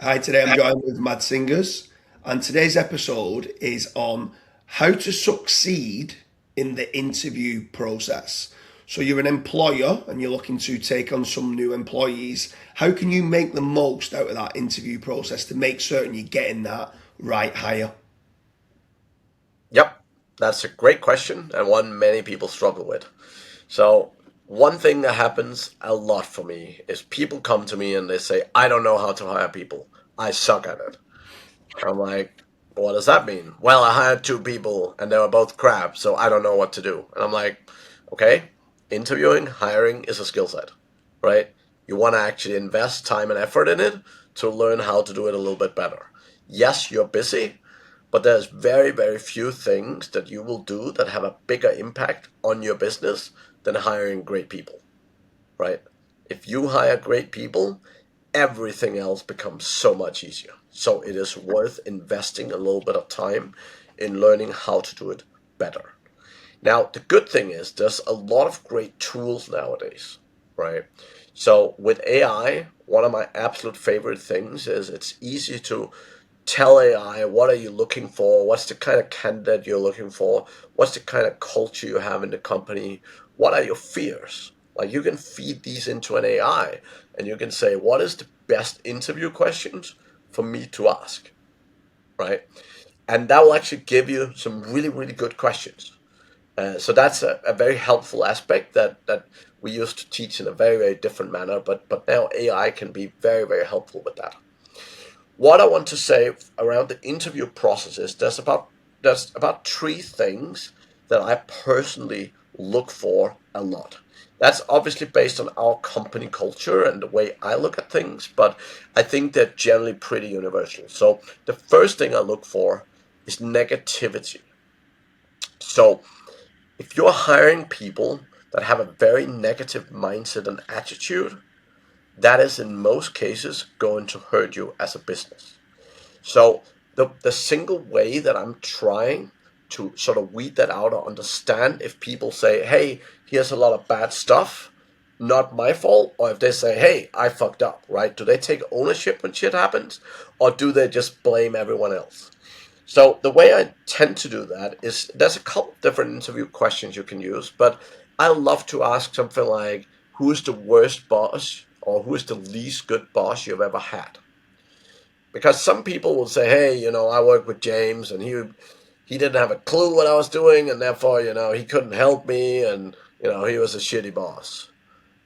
Hi, today I'm joined with Mads Singers, and today's episode is on how to succeed in the interview process. So, you're an employer and you're looking to take on some new employees. How can you make the most out of that interview process to make certain you're getting that right hire? Yep, that's a great question and one many people struggle with. So, one thing that happens a lot for me is people come to me and they say, I don't know how to hire people. I suck at it. I'm like, what does that mean? Well, I hired two people and they were both crap, so I don't know what to do. And I'm like, okay, interviewing, hiring is a skill set, right? You want to actually invest time and effort in it to learn how to do it a little bit better. Yes, you're busy, but there's very, very few things that you will do that have a bigger impact on your business than hiring great people, right? If you hire great people, everything else becomes so much easier. So it is worth investing a little bit of time in learning how to do it better. Now, the good thing is there's a lot of great tools nowadays, right? So with AI, one of my absolute favorite things is it's easy to tell AI what are you looking for, what's the kind of candidate you're looking for, what's the kind of culture you have in the company, what are your fears. Like you can feed these into an AI and you can say what is the best interview questions for me to ask, right? And that will actually give you some really, really good questions. So that's a very helpful aspect that we used to teach in a very, very different manner, but now AI can be very, very helpful with that. What I want to say around the interview process is there's about three things that I personally look for a lot. That's obviously based on our company culture and the way I look at things, but I think they're generally pretty universal. So the first thing I look for is negativity. So if you're hiring people that have a very negative mindset and attitude, that is in most cases going to hurt you as a business. So the single way that I'm trying to sort of weed that out or understand if people say, hey, here's a lot of bad stuff, not my fault, or if they say, hey, I fucked up, right? Do they take ownership when shit happens, or do they just blame everyone else? So the way I tend to do that is there's a couple different interview questions you can use, but I love to ask something like, who's the worst boss or who is the least good boss you've ever had? Because some people will say, hey, I work with James and he didn't have a clue what I was doing and therefore, he couldn't help me and, he was a shitty boss,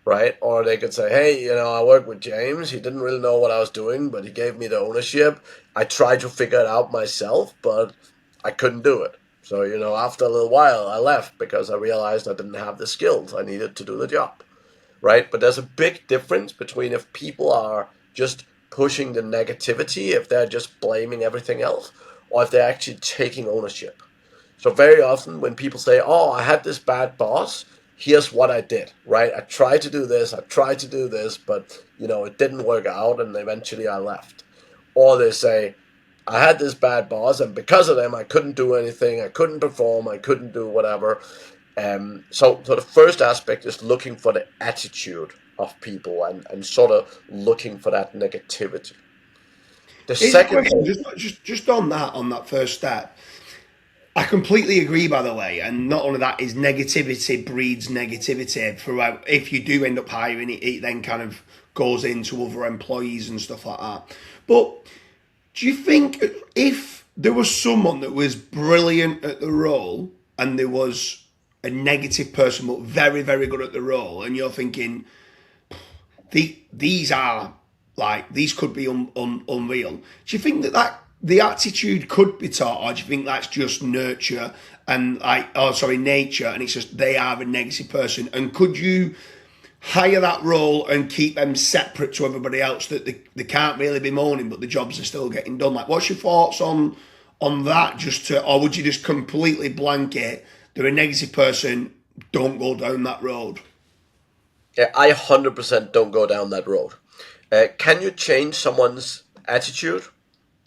right? Or they could say, hey, I work with James. He didn't really know what I was doing, but he gave me the ownership. I tried to figure it out myself, but I couldn't do it. So, after a little while, I left because I realized I didn't have the skills I needed to do the job, right? But there's a big difference between if people are just pushing the negativity, if they're just blaming everything else, or if they're actually taking ownership. So very often when people say, "Oh, I had this bad boss, here's what I did," right? I tried to do this, I tried to do this, but it didn't work out, and eventually I left. Or they say, "I had this bad boss, and because of them, I couldn't do anything, I couldn't perform, I couldn't do whatever." So the first aspect is looking for the attitude of people and sort of looking for that negativity. The Here's a second question, thing, just on that first step. I completely agree, by the way, and not only that is negativity breeds negativity throughout. If you do end up hiring it, it then kind of goes into other employees and stuff like that. But do you think if there was someone that was brilliant at the role and there was a negative person but very very good at the role, and you're thinking these are like these could be unreal. Do you think that the attitude could be taught, or do you think that's just nurture and nature, and it's just they are a negative person? And could you hire that role and keep them separate to everybody else that they can't really be moaning, but the jobs are still getting done? Like, what's your thoughts on that? Or would you just completely blanket? They're a negative person. Don't go down that road. yeah, I 100% don't go down that road. Can you change someone's attitude?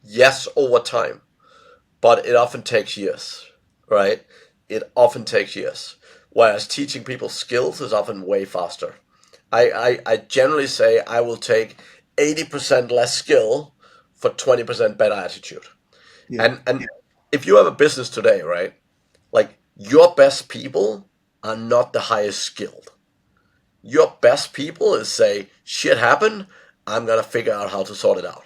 Yes, over time, but it often takes years, right? It often takes years. Whereas teaching people skills is often way faster. I generally say I will take 80% less skill for 20% better attitude. Yeah. And if you have a business today, right, like your best people are not the highest skilled. Your best people is say, shit happened, I'm going to figure out how to sort it out.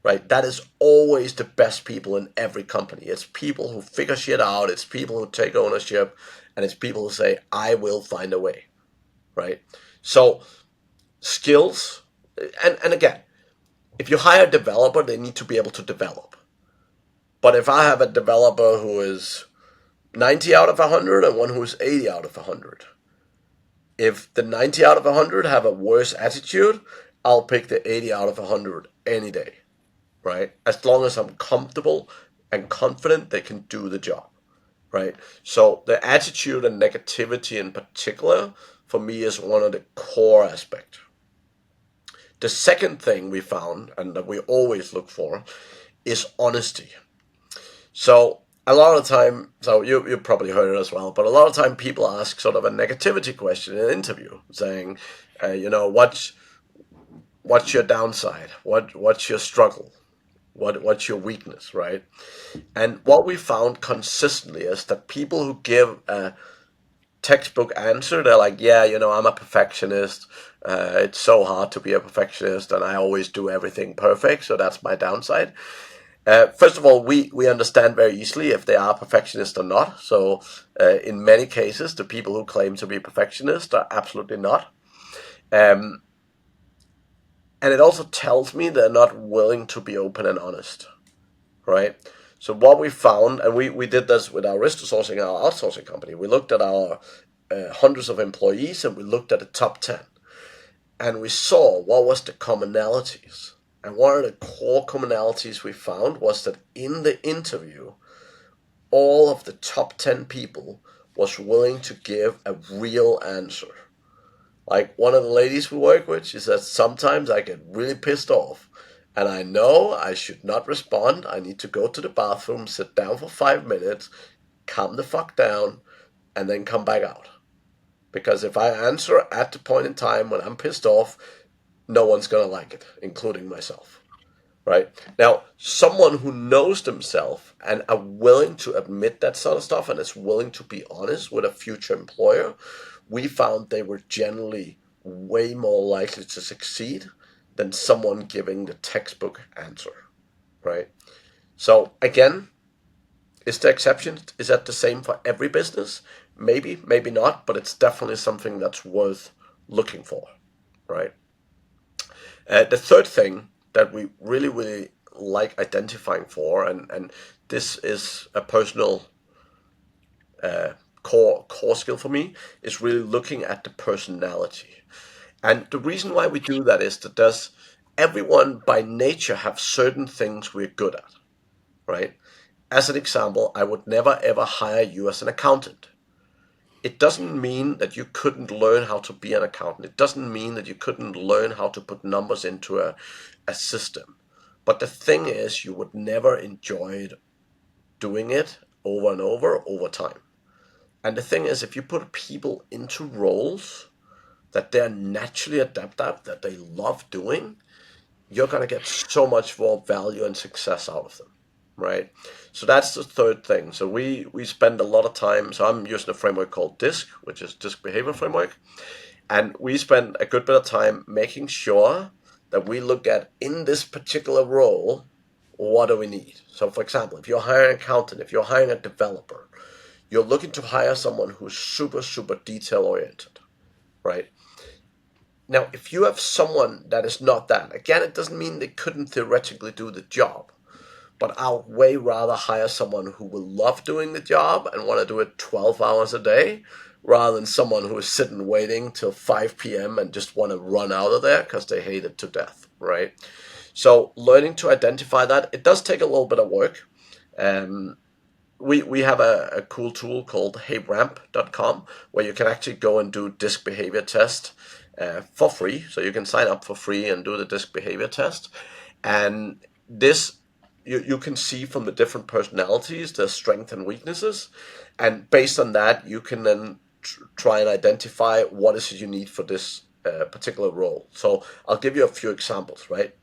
Right? That is always the best people in every company. It's people who figure shit out, it's people who take ownership, and it's people who say, I will find a way. Right? So skills, and again, if you hire a developer, they need to be able to develop. But if I have a developer who is 90 out of 100 and one who's 80 out of 100, if the 90 out of 100 have a worse attitude, I'll pick the 80 out of 100 any day, right? As long as I'm comfortable and confident they can do the job, right? So the attitude and negativity in particular, for me, is one of the core aspects. The second thing we found, and that we always look for, is honesty. So a lot of the time, so you probably heard it as well, but a lot of time people ask sort of a negativity question in an interview, saying, what's your downside? What's your struggle? What's your weakness, right? And what we found consistently is that people who give a textbook answer, they're like, yeah, I'm a perfectionist. It's so hard to be a perfectionist, and I always do everything perfect, so that's my downside. First of all, we understand very easily if they are perfectionists or not. So in many cases, the people who claim to be perfectionists are absolutely not. Um, and it also tells me they're not willing to be open and honest, right? So what we found, and we did this with our risk sourcing, our outsourcing company, we looked at our hundreds of employees and we looked at the top 10. And we saw what was the commonalities. And one of the core commonalities we found was that in the interview, all of the top 10 people was willing to give a real answer. Like one of the ladies we work with, she says, sometimes I get really pissed off and I know I should not respond. I need to go to the bathroom, sit down for 5 minutes, calm the fuck down, and then come back out. Because if I answer at the point in time when I'm pissed off, no one's going to like it, including myself. Right? Now, someone who knows themselves and are willing to admit that sort of stuff and is willing to be honest with a future employer, we found they were generally way more likely to succeed than someone giving the textbook answer. Right? So, again, is the exception? Is that the same for every business? Maybe, maybe not, but it's definitely something that's worth looking for. Right? The third thing that we really, really like identifying for, and this is a personal core skill for me, is really looking at the personality. And the reason why we do that is that does everyone by nature have certain things we're good at, right? As an example, I would never ever hire you as an accountant. It doesn't mean that you couldn't learn how to be an accountant. It doesn't mean that you couldn't learn how to put numbers into a system. But the thing is, you would never enjoy doing it over and over time. And the thing is, if you put people into roles that they're naturally adept at, that they love doing, you're going to get so much more value and success out of them. Right? So that's the third thing. So we spend a lot of time, so I'm using a framework called DISC, which is DISC Behavior Framework. And we spend a good bit of time making sure that we look at, in this particular role, what do we need? So for example, if you're hiring an accountant, if you're hiring a developer, you're looking to hire someone who's super, super detail oriented, right? Now, if you have someone that is not that, again, it doesn't mean they couldn't theoretically do the job. But I'll way rather hire someone who will love doing the job and want to do it 12 hours a day rather than someone who is sitting waiting till 5 p.m. and just want to run out of there because they hate it to death, right? So learning to identify that, it does take a little bit of work. We have a cool tool called heyramp.com where you can actually go and do DISC behavior test for free. So you can sign up for free and do the DISC behavior test. And this you can see from the different personalities their strengths and weaknesses, and based on that you can then try and identify what is it you need for this particular role. So I'll give you a few examples, right?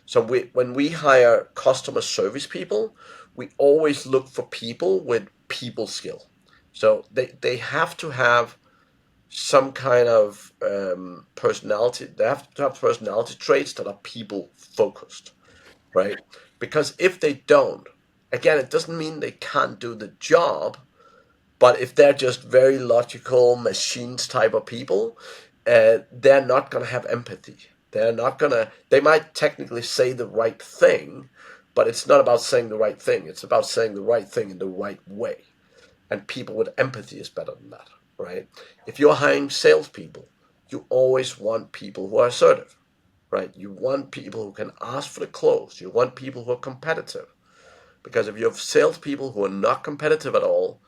So when we hire customer service people, we always look for people with people skill. So they have to have some kind of personality. They have to have personality traits that are people focused, right? Because if they don't, again, it doesn't mean they can't do the job, but if they're just very logical machines type of people, they're not gonna have empathy. They're not gonna. They might technically say the right thing, but it's not about saying the right thing. It's about saying the right thing in the right way. And people with empathy is better than that, right? If you're hiring salespeople, you always want people who are assertive, right? You want people who can ask for the close. You want people who are competitive. Because if you have salespeople who are not competitive at all,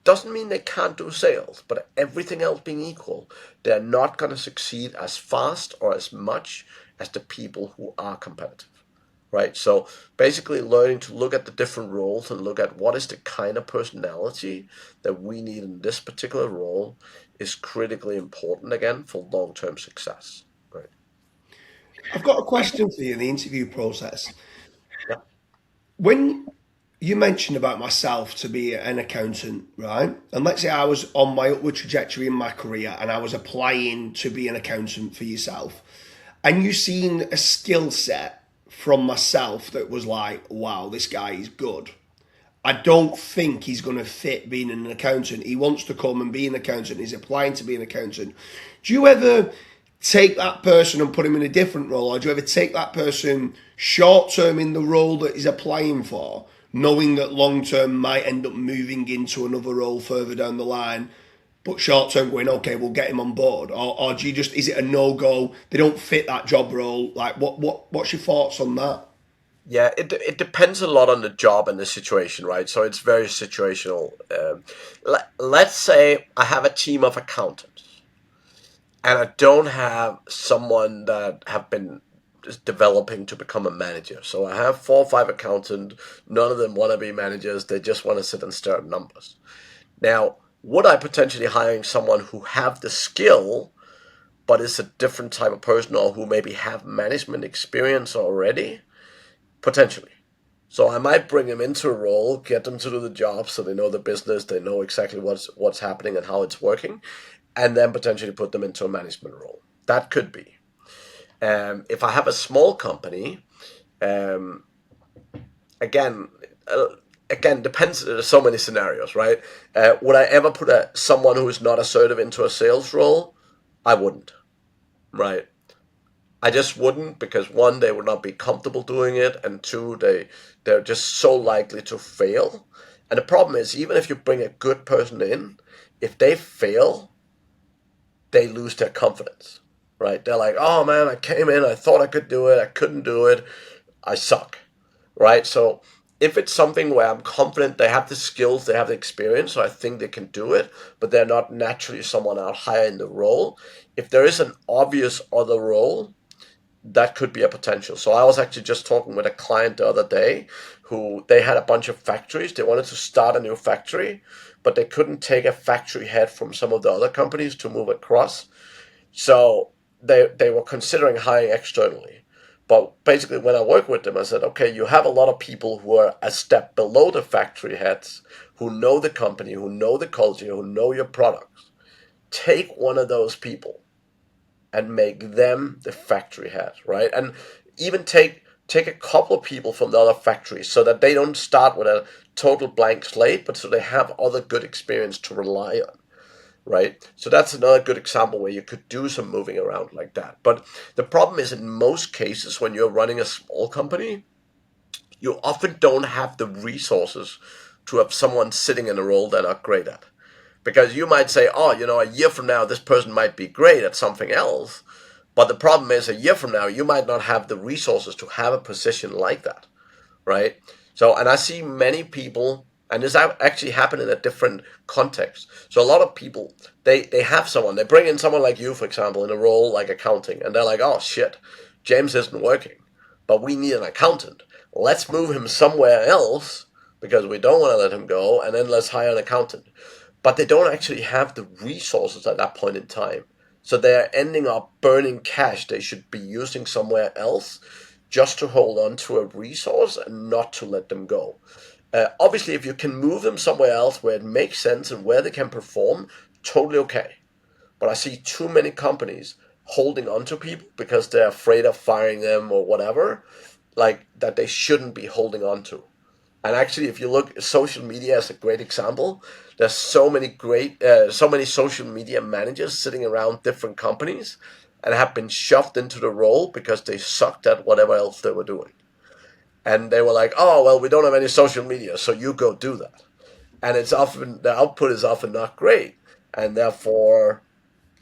doesn't mean they can't do sales, but everything else being equal, they're not going to succeed as fast or as much as the people who are competitive, right? So basically learning to look at the different roles and look at what is the kind of personality that we need in this particular role is critically important, again, for long-term success, right? I've got a question for you in the interview process. Yeah. When you mentioned about myself to be an accountant, right? And let's say I was on my upward trajectory in my career and I was applying to be an accountant for yourself, and you seen a skill set from myself that was like, wow, this guy is good. I don't think he's going to fit being an accountant. He wants to come and be an accountant. He's applying to be an accountant. Do you ever take that person and put him in a different role, or do you ever take that person short term in the role that he's applying for, knowing that long term might end up moving into another role further down the line, but short term going, okay, we'll get him on board, or do you just, is it a no go? They don't fit that job role. Like, what's your thoughts on that? Yeah, it depends a lot on the job and the situation, right? So it's very situational. Let's say I have a team of accountants, and I don't have someone that have been just developing to become a manager. So I have 4 or 5 accountants. None of them want to be managers. They just want to sit and stare at numbers. Now, would I potentially hiring someone who have the skill, but is a different type of person, or who maybe have management experience already? Potentially. So I might bring them into a role, get them to do the job so they know the business, they know exactly what's happening and how it's working, and then potentially put them into a management role. That could be. If I have a small company, um, again, uh, again depends. There's so many scenarios, right? Would I ever put someone who is not assertive into a sales role? I wouldn't, right? I just wouldn't, because one, they would not be comfortable doing it, and two, they're just so likely to fail. And the problem is, even if you bring a good person in, if they fail, they lose their confidence, right? They're like, oh man, I came in, I thought I could do it, I couldn't do it, I suck, right? So if it's something where I'm confident they have the skills, they have the experience, so I think they can do it, but they're not naturally someone out higher in the role, if there is an obvious other role, that could be a potential. So I was actually just talking with a client the other day who they had a bunch of factories. They wanted to start a new factory, but they couldn't take a factory head from some of the other companies to move across. So they were considering hiring externally. But basically, when I work with them, I said, okay, you have a lot of people who are a step below the factory heads, who know the company, who know the culture, who know your products. Take one of those people and make them the factory head, right? And even take a couple of people from the other factories so that they don't start with a total blank slate, but so they have other good experience to rely on, right? So that's another good example where you could do some moving around like that. But the problem is, in most cases, when you're running a small company, you often don't have the resources to have someone sitting in a role they're not great at. Because you might say, oh, a year from now, this person might be great at something else. But the problem is, a year from now, you might not have the resources to have a position like that, right? So, and I see many people, and this actually happened in a different context. So a lot of people, they have someone, they bring in someone like you, for example, in a role like accounting, and they're like, oh shit, James isn't working, but we need an accountant. Let's move him somewhere else because we don't want to let him go, and then let's hire an accountant. But they don't actually have the resources at that point in time. So they're ending up burning cash they should be using somewhere else just to hold on to a resource and not to let them go. Obviously, if you can move them somewhere else where it makes sense and where they can perform, totally okay. But I see too many companies holding on to people because they're afraid of firing them or whatever, like that they shouldn't be holding on to. And actually, if you look, social media is a great example. There's so many so many social media managers sitting around different companies and have been shoved into the role because they sucked at whatever else they were doing. And they were like, oh, well, we don't have any social media, so you go do that. And it's often, the output is often not great. And therefore,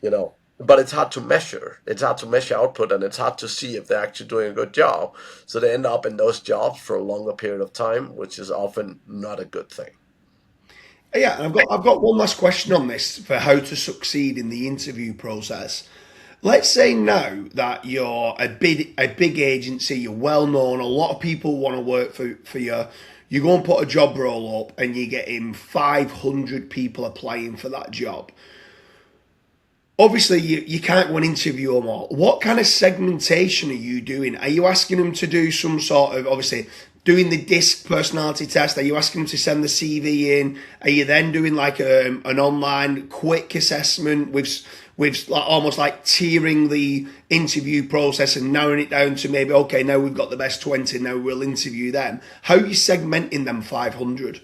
but it's hard to measure. It's hard to measure output, and it's hard to see if they're actually doing a good job. So they end up in those jobs for a longer period of time, which is often not a good thing. Yeah, and I've got one last question on this for how to succeed in the interview process. Let's say now that you're a big agency, you're well known, a lot of people want to work for you. You go and put a job role up, and you're getting 500 people applying for that job. Obviously, you can't go and interview them all. What kind of segmentation are you doing? Are you asking them to do some sort of, obviously, doing the DISC personality test? Are you asking them to send the CV in? Are you then doing like an online quick assessment with like, almost like tiering the interview process and narrowing it down to maybe, okay, now we've got the best 20, now we'll interview them. How are you segmenting them 500?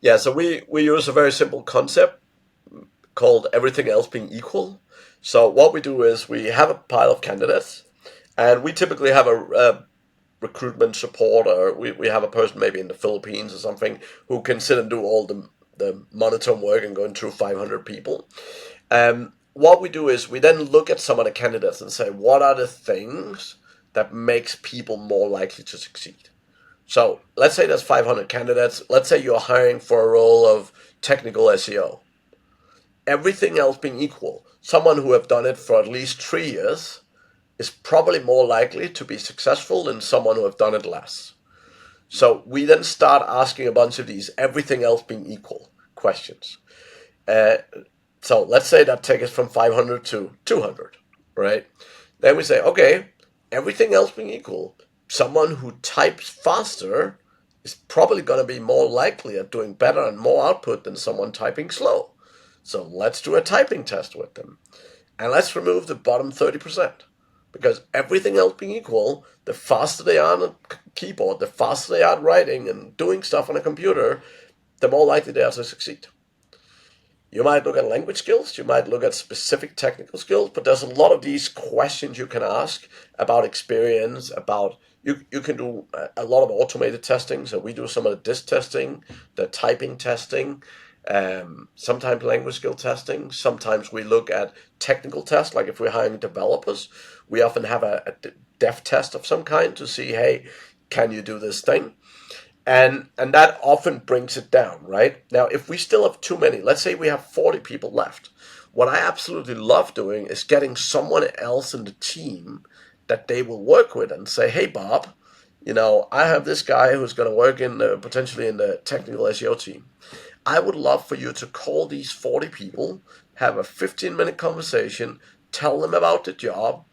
Yeah, so we use a very simple concept called everything else being equal. So what we do is we have a pile of candidates, and we typically have a recruitment support, or we have a person maybe in the Philippines or something who can sit and do all the monotone work and going through 500 people. What we do is we then look at some of the candidates and say, what are the things that makes people more likely to succeed? So let's say there's 500 candidates. Let's say you're hiring for a role of technical SEO. Everything else being equal, someone who have done it for at least 3 years is probably more likely to be successful than someone who have done it less. So we then start asking a bunch of these everything else being equal questions. So let's say that takes us from 500 to 200, right? Then we say, okay, everything else being equal, someone who types faster is probably going to be more likely at doing better and more output than someone typing slow. So let's do a typing test with them. And let's remove the bottom 30%. Because everything else being equal, the faster they are on a keyboard, the faster they are writing and doing stuff on a computer, the more likely they are to succeed. You might look at language skills, you might look at specific technical skills, but there's a lot of these questions you can ask about experience, about you can do a lot of automated testing. So we do some of the DISC testing, the typing testing, sometimes language skill testing. Sometimes we look at technical tests, like if we're hiring developers, we often have a dev test of some kind to see, hey, can you do this thing? And that often brings it down, right? Now, if we still have too many, let's say we have 40 people left, what I absolutely love doing is getting someone else in the team that they will work with and say, hey, Bob, I have this guy who's going to work potentially in the technical SEO team. I would love for you to call these 40 people, have a 15-minute conversation, tell them about the job,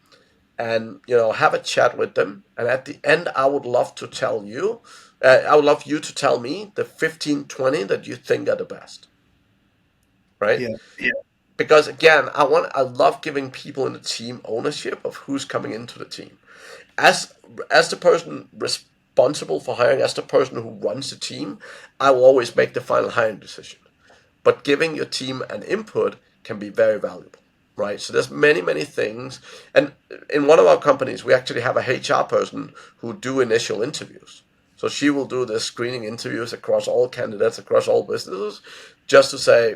and have a chat with them. And at the end, I would love to tell you, I would love you to tell me the 15, 20 that you think are the best, right? Yeah. Because again, I love giving people in the team ownership of who's coming into the team. As the person responsible for hiring, as the person who runs the team, I will always make the final hiring decision. But giving your team an input can be very valuable, right? So there's many, many things. And in one of our companies, we actually have a HR person who do initial interviews. So she will do the screening interviews across all candidates, across all businesses, just to say,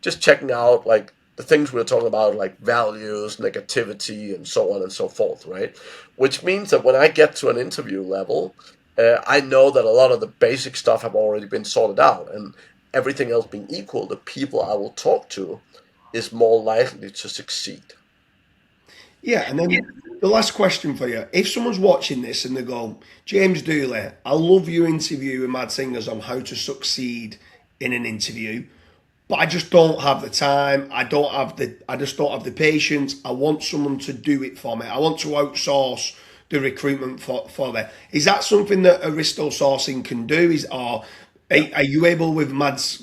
just checking out like the things we were talking about, like values, negativity, and so on and so forth, right? Which means that when I get to an interview level, I know that a lot of the basic stuff have already been sorted out, and everything else being equal, the people I will talk to is more likely to succeed. Yeah, and then the last question for you. If someone's watching this and they go, James Dooley, I love your interview with Mad Singers on how to succeed in an interview, but I just don't have the time. I just don't have the patience. I want someone to do it for me. I want to outsource the recruitment for them. Is that something that Aristo Sourcing can do? Are you able with Mads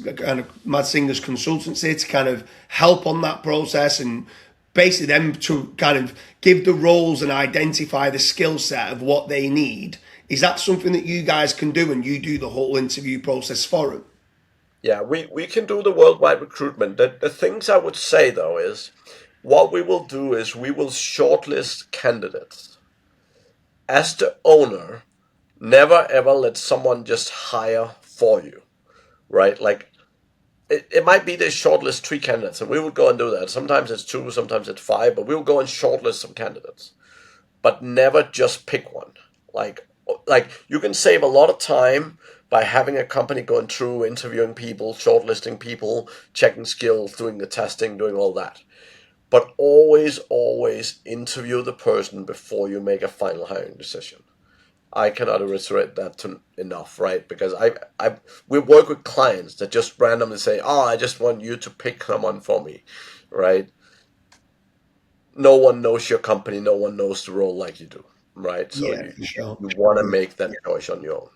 Singers consultancy to kind of help on that process and basically them to kind of give the roles and identify the skill set of what they need? Is that something that you guys can do and you do the whole interview process for them? Yeah, we can do the worldwide recruitment. The things I would say though is what we will do is we will shortlist candidates. As the owner, never ever let someone just hire for you, right? Like it might be they shortlist 3 candidates, and we would go and do that. Sometimes it's 2, sometimes it's 5, but we'll go and shortlist some candidates. But never just pick one. Like you can save a lot of time by having a company going through interviewing people, shortlisting people, checking skills, doing the testing, doing all that. But always, always interview the person before you make a final hiring decision. I cannot reiterate that enough, right? Because we work with clients that just randomly say, "Oh, I just want you to pick someone for me," right? No one knows your company, no one knows the role like you do, right? So Yeah, you for sure. you want to make that choice on your own.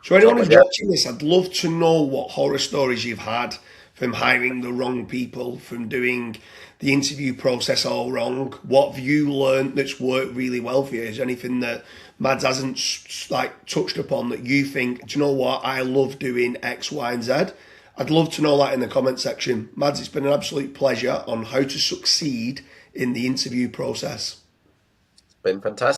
So So, anyone but who's yeah, watching this, I'd love to know what horror stories you've had from hiring the wrong people, from doing the interview process all wrong. What have you learned that's worked really well for you? Is there anything that Mads hasn't like touched upon that you think, do you know what, I love doing X, Y, and Z? I'd love to know that in the comment section. Mads, it's been an absolute pleasure on how to succeed in the interview process. it's been fantastic.